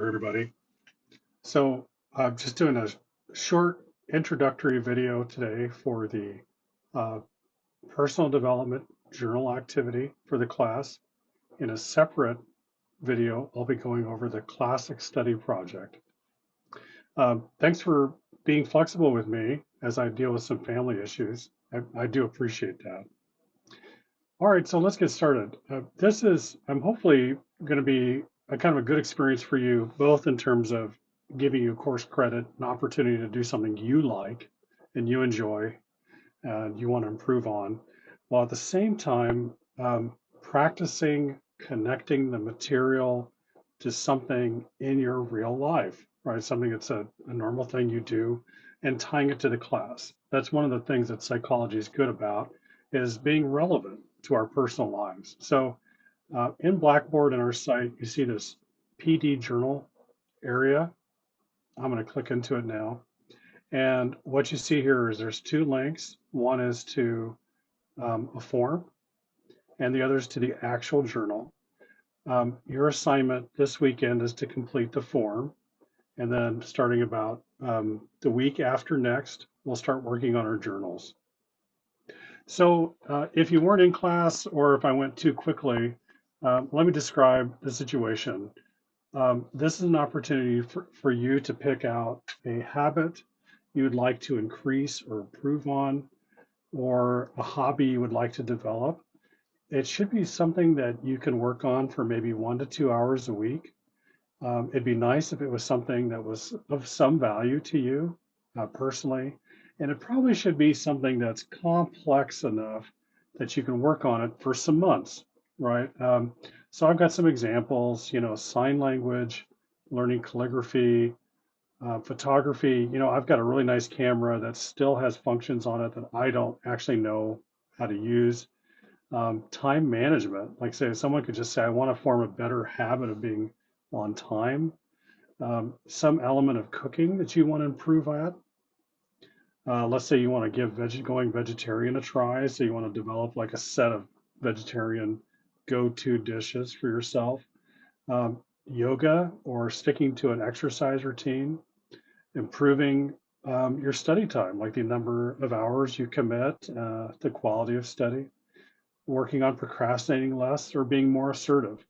Everybody. So I'm just doing a short introductory video today for the uh, personal development journal activity for the class. In a separate video, I'll be going over the classic study project. Thanks for being flexible with me as I deal with some family issues. I do appreciate that. All right, so let's get started. I'm hopefully going to be a kind of a good experience for you, both in terms of giving you course credit, an opportunity to do something you like and you enjoy and you want to improve on, while at the same time practicing connecting the material to something in your real life, right? Something that's a normal thing you do and tying it to the class. That's one of the things that psychology is good about, is being relevant to our personal lives. So in Blackboard in our site, you see this PD journal area. I'm going to click into it now. And what you see here is there's two links. One is to a form, and the other is to the actual journal. Your assignment this weekend is to complete the form, and then starting about the week after next, we'll start working on our journals. So if you weren't in class or if I went too quickly, let me describe the situation. This is an opportunity for you to pick out a habit you would like to increase or improve on, or a hobby you would like to develop. It should be something that you can work on for maybe 1 to 2 hours a week. It'd be nice if it was something that was of some value to you personally, and it probably should be something that's complex enough that you can work on it for some months, right? So I've got some examples, sign language, learning calligraphy, photography. I've got a really nice camera that still has functions on it that I don't actually know how to use. Time management, like say someone could just say, I want to form a better habit of being on time. Some element of cooking that you want to improve at. Let's say you want to give going vegetarian a try, so you want to develop like a set of vegetarian go-to dishes for yourself. Yoga or sticking to an exercise routine, improving your study time, like the number of hours you commit, the quality of study, working on procrastinating less or being more assertive.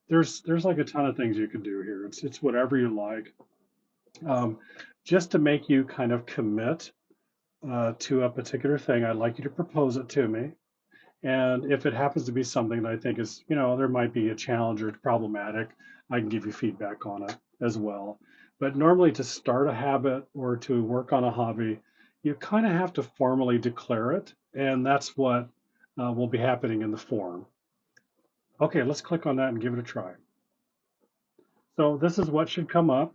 There's like a ton of things you can do here. It's whatever you like, um, just to make you kind of commit to a particular thing. I'd like you to propose it to me, and if it happens to be something that I think is, there might be a challenge or problematic, I can give you feedback on it as well. But normally, to start a habit or to work on a hobby, you kind of have to formally declare it, and that's what will be happening in the form. Okay, let's click on that and give it a try. So this is what should come up.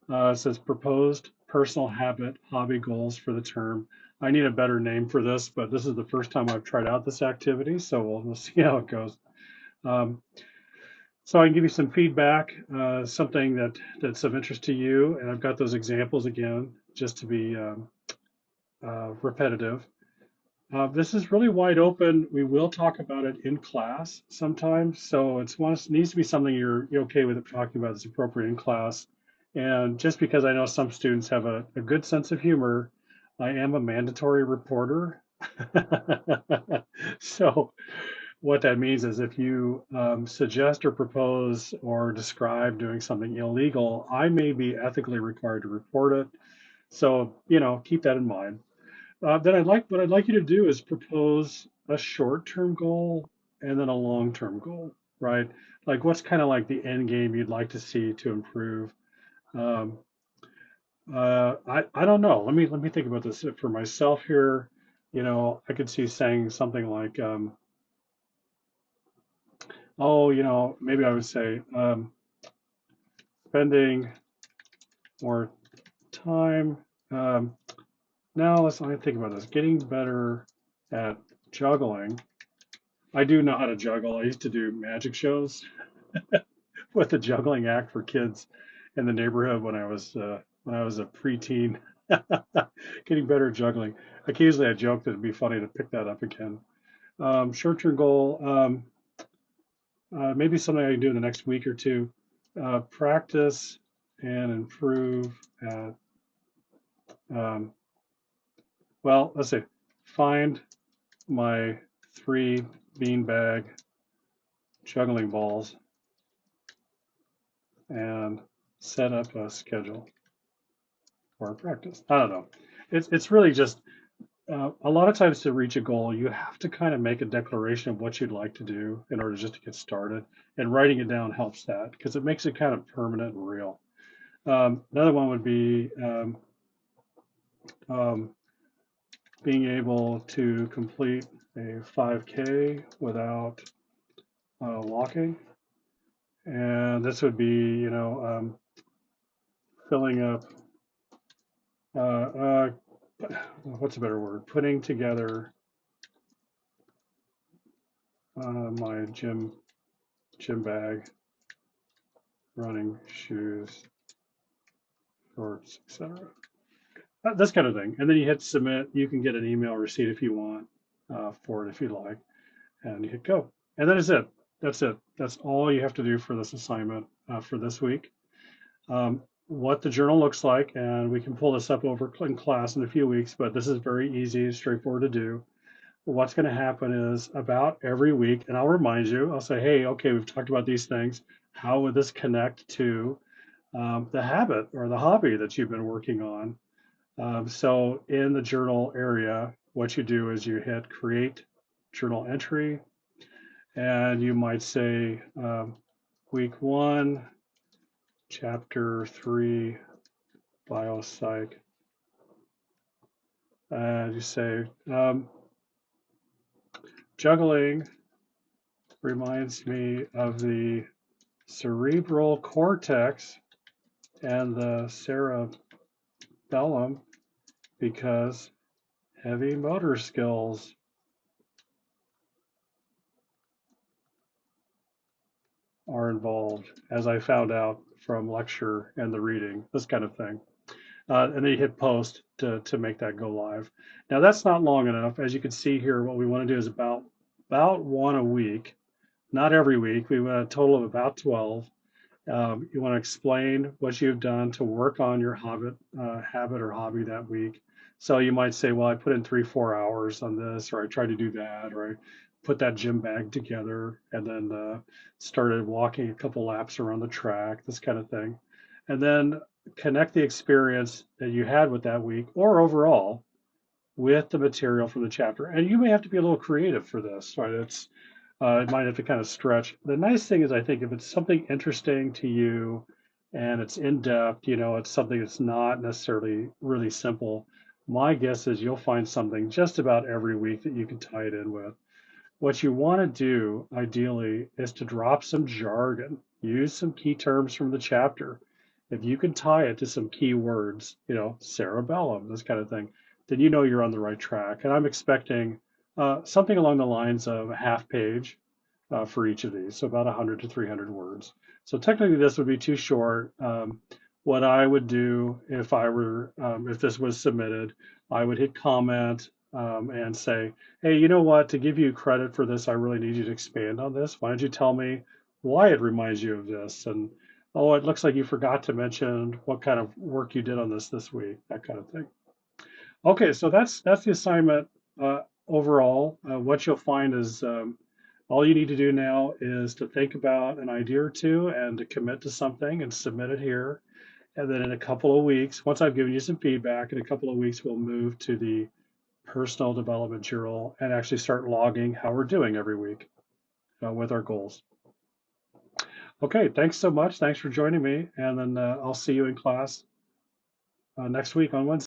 It says proposed personal habit hobby goals for the term. I need a better name for this, but this is the first time I've tried out this activity, so we'll see how it goes. Um, so I can give you some feedback, something that's of interest to you, and I've got those examples again just to be repetitive. This is really wide open. We will talk about it in class sometimes, so needs to be something you're okay with it talking about that's appropriate in class. And just because I know some students have a good sense of humor, I am a mandatory reporter. So what that means is if you suggest or propose or describe doing something illegal, I may be ethically required to report it. So, keep that in mind. What I'd like you to do is propose a short-term goal and then a long-term goal, right? Like what's kind of like the end game you'd like to see to improve. Um, I don't know. Let me think about this for myself here. I could see saying something like, oh, maybe I would say spending more time. Um, Now let me think about this. Getting better at juggling. I do know how to juggle. I used to do magic shows with the juggling act for kids in the neighborhood when I was a preteen. Getting better at juggling. Occasionally, I joked that it'd be funny to pick that up again. Short-term goal, maybe something I can do in the next week or two. practice and improve at, well, let's see, find my 3 beanbag juggling balls and set up a schedule for practice. I don't know. It's really just a lot of times to reach a goal, you have to kind of make a declaration of what you'd like to do in order just to get started. And writing it down helps that because it makes it kind of permanent and real. Another one would be um, being able to complete a 5K without walking. And this would be, filling up, what's a better word? Putting together my gym bag, running shoes, shorts, etc. This kind of thing. And then you hit submit. You can get an email receipt if you want for it if you like, and you hit go. And that is it. That's it. That's all you have to do for this assignment for this week. What the journal looks like, and we can pull this up over in class in a few weeks, but this is very easy and straightforward to do. What's going to happen is about every week, and I'll remind you, I'll say, hey, okay, we've talked about these things. How would this connect to the habit or the hobby that you've been working on? So in the journal area, what you do is you hit create journal entry, and you might say week 1, chapter 3, biopsych, and you say juggling reminds me of the cerebral cortex and the cerebellum because heavy motor skills are involved, as I found out from lecture and the reading, this kind of thing. And then you hit post to make that go live. Now that's not long enough. As you can see here, what we want to do is about 1 a week, not every week. We want a total of about 12. You want to explain what you've done to work on your habit or hobby that week. So you might say, well, I put in 3-4 hours on this, or I tried to do that, or I put that gym bag together and then started walking a couple laps around the track, this kind of thing. And then connect the experience that you had with that week or overall with the material from the chapter. And you may have to be a little creative for this, right? It might have to kind of stretch. The nice thing is, I think, if it's something interesting to you and it's in depth, it's something that's not necessarily really simple. My guess is you'll find something just about every week that you can tie it in with. What you want to do, ideally, is to drop some jargon, use some key terms from the chapter. If you can tie it to some key words, cerebellum, this kind of thing, then you know you're on the right track. And I'm expecting something along the lines of a half page for each of these, so about 100 to 300 words. So technically, this would be too short. What I would do if if this was submitted, I would hit comment and say, hey, you know what? To give you credit for this, I really need you to expand on this. Why don't you tell me why it reminds you of this? And oh, it looks like you forgot to mention what kind of work you did on this week, that kind of thing. Okay, so that's the assignment overall. What you'll find is all you need to do now is to think about an idea or two and to commit to something and submit it here. And then in a couple of weeks, once I've given you some feedback, in a couple of weeks, we'll move to the personal development journal and actually start logging how we're doing every week with our goals. Okay, thanks so much. Thanks for joining me. And then I'll see you in class next week on Wednesday.